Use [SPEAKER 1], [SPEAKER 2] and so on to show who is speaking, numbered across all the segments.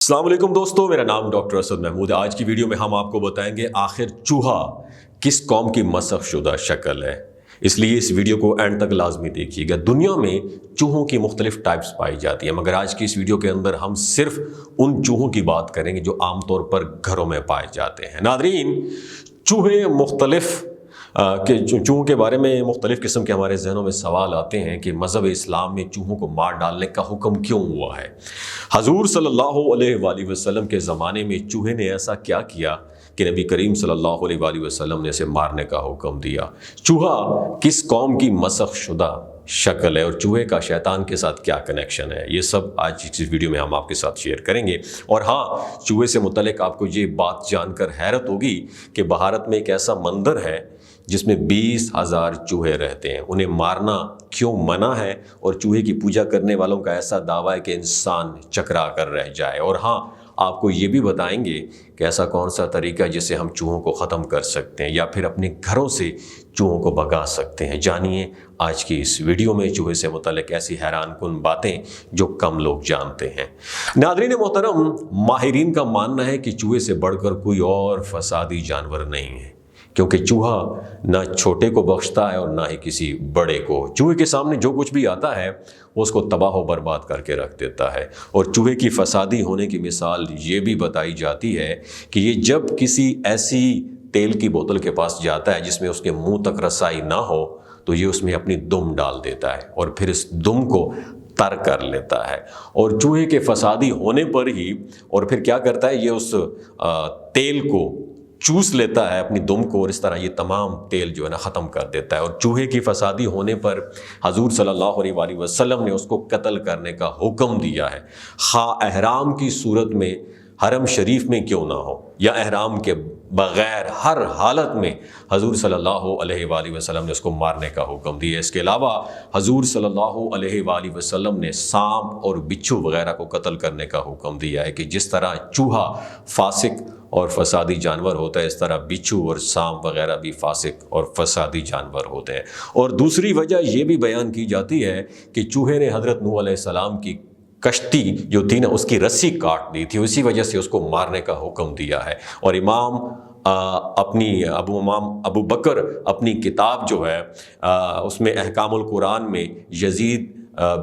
[SPEAKER 1] السلام علیکم دوستو، میرا نام ڈاکٹر اسد محمود ہے۔ آج کی ویڈیو میں ہم آپ کو بتائیں گے آخر چوہا کس قوم کی مسخ شدہ شکل ہے، اس لیے اس ویڈیو کو اینڈ تک لازمی دیکھیے گا۔ دنیا میں چوہوں کی مختلف ٹائپس پائی جاتی ہیں، مگر آج کی اس ویڈیو کے اندر ہم صرف ان چوہوں کی بات کریں گے جو عام طور پر گھروں میں پائے جاتے ہیں۔ ناظرین، چوہے مختلف چوہوں کے بارے میں مختلف قسم کے ہمارے ذہنوں میں سوال آتے ہیں کہ مذہب اسلام میں چوہوں کو مار ڈالنے کا حکم کیوں ہوا ہے؟ حضور صلی اللہ علیہ وآلہ وسلم کے زمانے میں چوہے نے ایسا کیا کیا کہ نبی کریم صلی اللہ علیہ وآلہ وسلم نے اسے مارنے کا حکم دیا؟ چوہا کس قوم کی مسخ شدہ شکل ہے اور چوہے کا شیطان کے ساتھ کیا کنیکشن ہے؟ یہ سب آج اس ویڈیو میں ہم آپ کے ساتھ شیئر کریں گے۔ اور ہاں، چوہے سے متعلق آپ کو یہ بات جان کر حیرت ہوگی کہ بھارت میں ایک ایسا مندر ہے جس میں 20,000 چوہے رہتے ہیں۔ انہیں مارنا کیوں منع ہے؟ اور چوہے کی پوجا کرنے والوں کا ایسا دعویٰ ہے کہ انسان چکرا کر رہ جائے۔ اور ہاں، آپ کو یہ بھی بتائیں گے کہ ایسا کون سا طریقہ ہے جس سے ہم چوہوں کو ختم کر سکتے ہیں یا پھر اپنے گھروں سے چوہوں کو بھگا سکتے ہیں۔ جانیے آج کی اس ویڈیو میں چوہے سے متعلق ایسی حیران کن باتیں جو کم لوگ جانتے ہیں۔ ناظرین محترم، ماہرین کا ماننا ہے کہ چوہے سے بڑھ کر کوئی اور فسادی جانور نہیں ہے، کیونکہ چوہا نہ چھوٹے کو بخشتا ہے اور نہ ہی کسی بڑے کو۔ چوہے کے سامنے جو کچھ بھی آتا ہے وہ اس کو تباہ و برباد کر کے رکھ دیتا ہے۔ اور چوہے کی فسادی ہونے کی مثال یہ بھی بتائی جاتی ہے کہ یہ جب کسی ایسی تیل کی بوتل کے پاس جاتا ہے جس میں اس کے منہ تک رسائی نہ ہو تو یہ اس میں اپنی دم ڈال دیتا ہے اور پھر اس دم کو تر کر لیتا ہے۔ اور چوہے کے فسادی ہونے پر ہی اور پھر کیا کرتا ہے، یہ اس تیل کو چوس لیتا ہے اپنی دم کو، اور اس طرح یہ تمام تیل جو ہے نا ختم کر دیتا ہے۔ اور چوہے کی فسادی ہونے پر حضور صلی اللہ علیہ وآلہ وسلم نے اس کو قتل کرنے کا حکم دیا ہے، خواہ احرام کی صورت میں حرم شریف میں کیوں نہ ہو یا احرام کے بغیر، ہر حالت میں حضور صلی اللہ علیہ وآلہ وسلم نے اس کو مارنے کا حکم دیا۔ اس کے علاوہ حضور صلی اللہ علیہ وآلہ وسلم نے سانپ اور بچھو وغیرہ کو قتل کرنے کا حکم دیا ہے کہ جس طرح چوہا فاسق اور فسادی جانور ہوتا ہے، اس طرح بچھو اور سانپ وغیرہ بھی فاسق اور فسادی جانور ہوتے ہیں۔ اور دوسری وجہ یہ بھی بیان کی جاتی ہے کہ چوہے نے حضرت نوح علیہ السلام کی کشتی جو تھی نا اس کی رسی کاٹ دی تھی، اسی وجہ سے اس کو مارنے کا حکم دیا ہے۔ اور ابو بکر اپنی کتاب جو ہے اس میں احکام القرآن میں یزید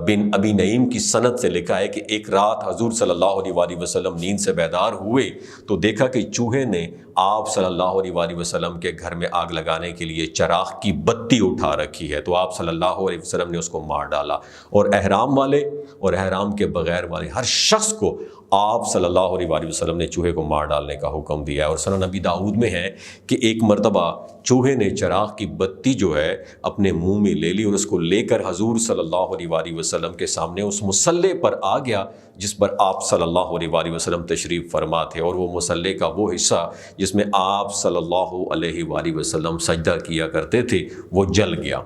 [SPEAKER 1] بن ابی نعیم کی سند سے لکھا ہے کہ ایک رات حضور صلی اللہ علیہ وآلہ وسلم نیند سے بیدار ہوئے تو دیکھا کہ چوہے نے آپ صلی اللہ علیہ وآلہ وسلم کے گھر میں آگ لگانے کے لیے چراغ کی بتی اٹھا رکھی ہے، تو آپ صلی اللہ علیہ وسلم نے اس کو مار ڈالا۔ اور احرام والے اور احرام کے بغیر والے ہر شخص کو آپ صلی اللہ علیہ وآلہ وسلم نے چوہے کو مار ڈالنے کا حکم دیا ہے۔ اور سنن نبی داؤد میں ہے کہ ایک مرتبہ چوہے نے چراغ کی بتی جو ہے اپنے منہ میں لے لی اور اس کو لے کر حضور صلی اللہ علیہ وآلہ وسلم کے سامنے اس مصلے پر آ گیا جس پر آپ صلی اللہ علیہ وآلہ وسلم تشریف فرما تھے، اور وہ مصلے کا وہ حصہ جس میں آپ صلی اللہ علیہ وآلہ وسلم سجدہ کیا کرتے تھے وہ جل گیا۔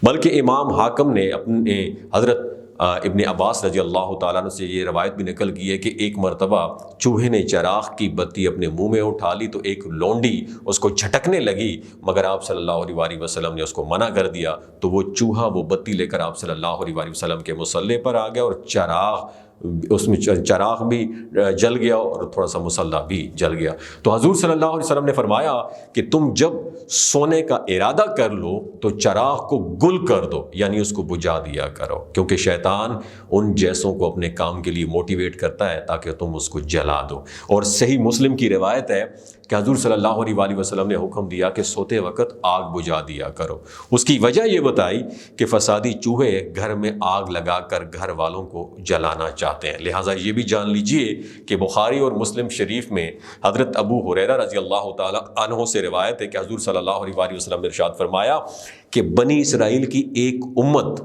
[SPEAKER 1] بلکہ امام حاکم نے اپنے حضرت ابن عباس رضی اللہ تعالیٰ عنہ سے یہ روایت بھی نقل کی ہے کہ ایک مرتبہ چوہے نے چراغ کی بتی اپنے منہ میں اٹھا لی تو ایک لونڈی اس کو جھٹکنے لگی، مگر آپ صلی اللہ علیہ وآلہ وسلم نے اس کو منع کر دیا، تو وہ چوہا وہ بتی لے کر آپ صلی اللہ علیہ وآلہ وسلم کے مصلے پر آ گیا اور اس میں چراغ بھی جل گیا اور تھوڑا سا مصلہ بھی جل گیا۔ تو حضور صلی اللہ علیہ وسلم نے فرمایا کہ تم جب سونے کا ارادہ کر لو تو چراغ کو گل کر دو، یعنی اس کو بجھا دیا کرو، کیونکہ شیطان ان جیسوں کو اپنے کام کے لیے موٹیویٹ کرتا ہے تاکہ تم اس کو جلا دو۔ اور صحیح مسلم کی روایت ہے کہ حضور صلی اللہ علیہ وآلہ وسلم نے حکم دیا کہ سوتے وقت آگ بجھا دیا کرو۔ اس کی وجہ یہ بتائی کہ فسادی چوہے گھر میں آگ لگا کر گھر والوں کو جلانا چاہتے ہیں۔ لہٰذا یہ بھی جان لیجئے کہ بخاری اور مسلم شریف میں حضرت ابو ہریرہ رضی اللہ تعالی عنہ سے روایت ہے کہ حضور صلی اللہ علیہ وآلہ وسلم نے ارشاد فرمایا کہ بنی اسرائیل کی ایک امت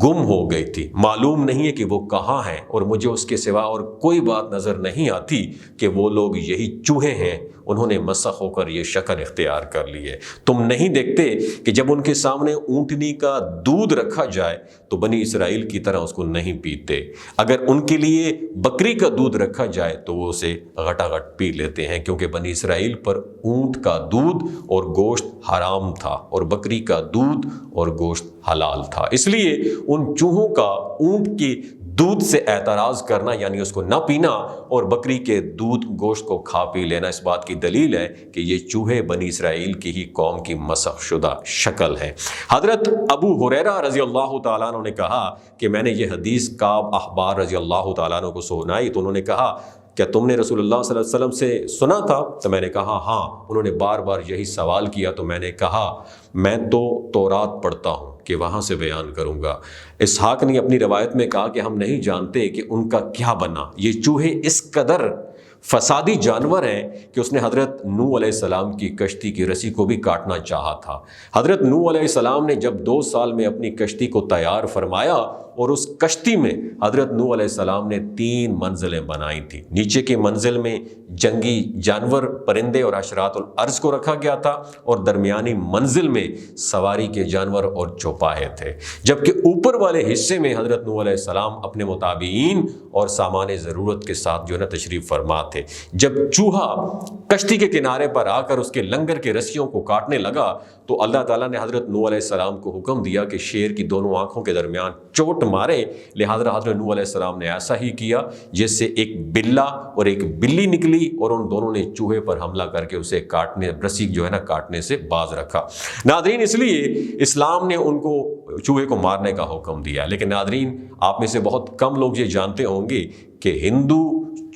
[SPEAKER 1] گم ہو گئی تھی، معلوم نہیں ہے کہ وہ کہاں ہیں، اور مجھے اس کے سوا اور کوئی بات نظر نہیں آتی کہ وہ لوگ یہی چوہے ہیں، انہوں نے مسخ ہو کر یہ شکل اختیار کر لی ہے۔ تم نہیں دیکھتے کہ جب ان کے سامنے اونٹنی کا دودھ رکھا جائے تو بنی اسرائیل کی طرح اس کو نہیں پیتے، اگر ان کے لیے بکری کا دودھ رکھا جائے تو وہ اسے غٹا غٹ پی لیتے ہیں، کیونکہ بنی اسرائیل پر اونٹ کا دودھ اور گوشت حرام تھا اور بکری کا دودھ اور گوشت حلال تھا، اس لیے ان چوہوں کا اونٹ کے دودھ سے اعتراض کرنا یعنی اس کو نہ پینا اور بکری کے دودھ گوشت کو کھا پی لینا اس بات کی دلیل ہے کہ یہ چوہے بنی اسرائیل کی ہی قوم کی مسخ شدہ شکل ہے۔ حضرت ابو ہریرہ رضی اللہ تعالیٰ عنہ نے کہا کہ میں نے یہ حدیث کعب احبار رضی اللہ تعالیٰ عنہ کو سنائی تو انہوں نے کہا کیا تم نے رسول اللہ صلی اللہ علیہ وسلم سے سنا تھا؟ تو میں نے کہا ہاں۔ انہوں نے بار بار یہی سوال کیا تو میں نے کہا میں تو تورات پڑھتا ہوں کہ وہاں سے بیان کروں گا۔ اسحاق نے اپنی روایت میں کہا کہ ہم نہیں جانتے کہ ان کا کیا بنا۔ یہ چوہے اس قدر فسادی جانور ہیں کہ اس نے حضرت نوح علیہ السلام کی کشتی کی رسی کو بھی کاٹنا چاہا تھا۔ حضرت نوح علیہ السلام نے جب 2 سال میں اپنی کشتی کو تیار فرمایا اور اس کشتی میں حضرت نوح علیہ السلام نے 3 منزلیں بنائی تھیں۔ نیچے کی منزل میں جنگی جانور، پرندے اور حشرات الارض کو رکھا گیا تھا اور درمیانی منزل میں سواری کے جانور اور چوپاہے تھے، جبکہ اوپر والے حصے میں حضرت نوح علیہ السلام اپنے متابعین اور سامان ضرورت کے ساتھ جو ہے نا تشریف فرما تھے۔ جب چوہا کشتی کے کنارے پر آ کر اس کے لنگر کے رسیوں کو کاٹنے لگا تو اللہ تعالیٰ نے حضرت نوح علیہ السلام کو حکم دیا کہ شیر کی دونوں آنکھوں کے درمیان چوٹ مارے۔ لہذا حضرت نوح علیہ السلام نے ایسا ہی کیا، جس سے ایک بلا اور ایک بلی نکلی اور ان دونوں نے چوہے پر حملہ کر کے اسے رسی جو ہے نا کاٹنے سے باز رکھا۔ ناظرین، اس لیے اسلام نے ان کو چوہے کو مارنے کا حکم دیا، لیکن ناظرین آپ میں سے بہت کم لوگ یہ جانتے ہوں گے کہ ہندو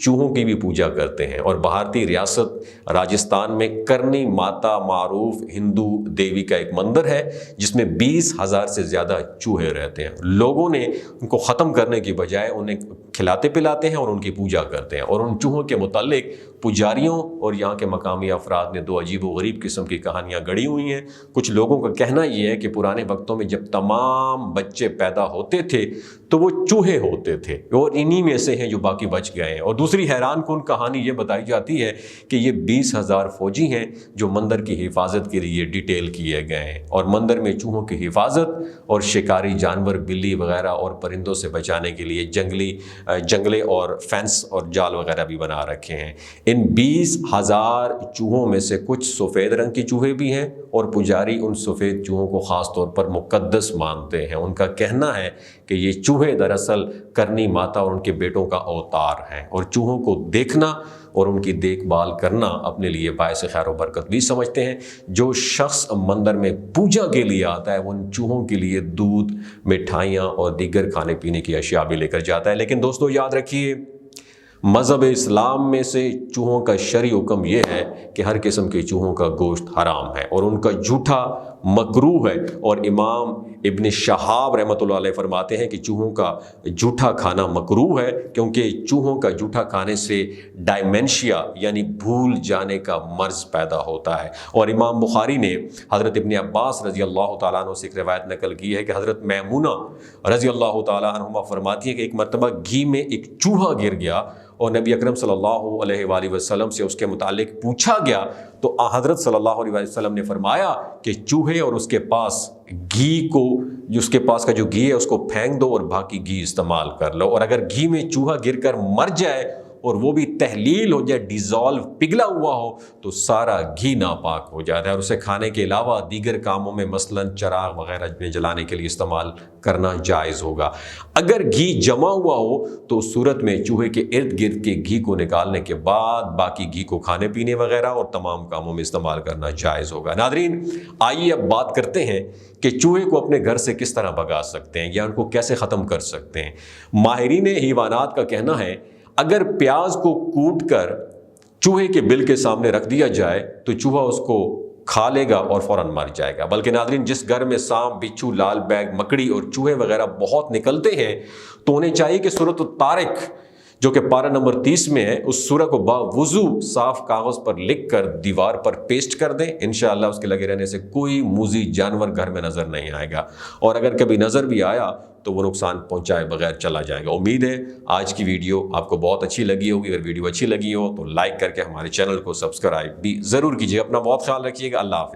[SPEAKER 1] چوہوں کی بھی پوجا کرتے ہیں، اور بھارتی ریاست راجستھان میں کرنی ماتا معروف ہندو دیوی کا ایک مندر ہے جس میں 20,000 سے زیادہ چوہے رہتے ہیں۔ لوگوں نے ان کو ختم کرنے کی بجائے انہیں کھلاتے پلاتے ہیں اور ان کی پوجا کرتے ہیں، اور ان چوہوں کے متعلق پجاریوں اور یہاں کے مقامی افراد نے 2 عجیب و غریب قسم کی کہانیاں گڑھی ہوئی ہیں۔ کچھ لوگوں کا کہنا یہ ہے کہ پرانے وقتوں میں جب تمام بچے پیدا ہوتے تھے تو وہ چوہے ہوتے تھے اور انہی میں سے ہیں جو باقی بچ گئے ہیں۔ اور دوسری حیران کن کہانی یہ بتائی جاتی ہے کہ یہ 20,000 فوجی ہیں جو مندر کی حفاظت کے لیے ڈیٹیل کیے گئے ہیں، اور مندر میں چوہوں کی حفاظت اور شکاری جانور بلی وغیرہ اور پرندوں سے بچانے کے لیے جنگلے اور فینس اور جال وغیرہ بھی بنا رکھے ہیں۔ ان 20,000 چوہوں میں سے کچھ سفید رنگ کے چوہے بھی ہیں، اور پجاری ان سفید چوہوں کو خاص طور پر مقدس مانتے ہیں۔ ان کا کہنا ہے کہ یہ چوہے دراصل کرنی ماتا اور ان کے بیٹوں کا اوتار ہیں، اور چوہوں کو دیکھنا اور ان کی دیکھ بھال کرنا اپنے لیے باعث خیر و برکت بھی سمجھتے ہیں۔ جو شخص مندر میں پوجا کے لیے آتا ہے وہ ان چوہوں کے لیے دودھ، مٹھائیاں اور دیگر کھانے پینے کی اشیاء بھی لے کر جاتا ہے۔ لیکن دوستو یاد رکھیے، مذہب اسلام میں سے چوہوں کا شرعی حکم یہ ہے کہ ہر قسم کے چوہوں کا گوشت حرام ہے اور ان کا جھوٹا مکروہ ہے، اور امام ابن شہاب رحمۃ اللہ علیہ فرماتے ہیں کہ چوہوں کا جھوٹا کھانا مکروہ ہے، کیونکہ چوہوں کا جھوٹا کھانے سے ڈائمینشیا یعنی بھول جانے کا مرض پیدا ہوتا ہے۔ اور امام بخاری نے حضرت ابن عباس رضی اللہ تعالیٰ عنہ سے ایک روایت نقل کی ہے کہ حضرت میمونہ رضی اللہ تعالیٰ عنہما فرماتی ہے کہ ایک مرتبہ گھی میں ایک چوہا گر گیا اور نبی اکرم صلی اللہ علیہ وآلہ وسلم سے اس کے متعلق پوچھا گیا تو حضرت صلی اللہ علیہ وسلم نے فرمایا کہ چوہے اور اس کے پاس گھی کو، جو اس کے پاس کا جو گھی ہے اس کو پھینک دو اور باقی گھی استعمال کر لو، اور اگر گھی میں چوہا گر کر مر جائے اور وہ بھی تحلیل ہو جائے، ڈیزالو پگھلا ہوا ہو، تو سارا گھی ناپاک ہو جاتا ہے، اور اسے کھانے کے علاوہ دیگر کاموں میں مثلاً چراغ وغیرہ میں جلانے کے لیے استعمال کرنا جائز ہوگا۔ اگر گھی جمع ہوا ہو تو اس صورت میں چوہے کے ارد گرد کے گھی کو نکالنے کے بعد باقی گھی کو کھانے پینے وغیرہ اور تمام کاموں میں استعمال کرنا جائز ہوگا۔ ناظرین، آئیے اب بات کرتے ہیں کہ چوہے کو اپنے گھر سے کس طرح بھگا سکتے ہیں یا ان کو کیسے ختم کر سکتے ہیں۔ ماہرین حیوانات کا کہنا ہے اگر پیاز کو کوٹ کر چوہے کے بل کے سامنے رکھ دیا جائے تو چوہا اس کو کھا لے گا اور فوراً مر جائے گا۔ بلکہ ناظرین، جس گھر میں سانپ، بچھو، لال بیگ، مکڑی اور چوہے وغیرہ بہت نکلتے ہیں تو انہیں چاہیے کہ سورۃ الطارق جو کہ پارہ نمبر 30 میں ہے، اس سورہ کو باوضو صاف کاغذ پر لکھ کر دیوار پر پیسٹ کر دیں، انشاءاللہ اس کے لگے رہنے سے کوئی موذی جانور گھر میں نظر نہیں آئے گا، اور اگر کبھی نظر بھی آیا تو وہ نقصان پہنچائے بغیر چلا جائے گا۔ امید ہے آج کی ویڈیو آپ کو بہت اچھی لگی ہوگی۔ اگر ویڈیو اچھی لگی ہو تو لائک کر کے ہمارے چینل کو سبسکرائب بھی ضرور کیجیے۔ اپنا بہت خیال رکھیے گا۔ اللہ حافظ۔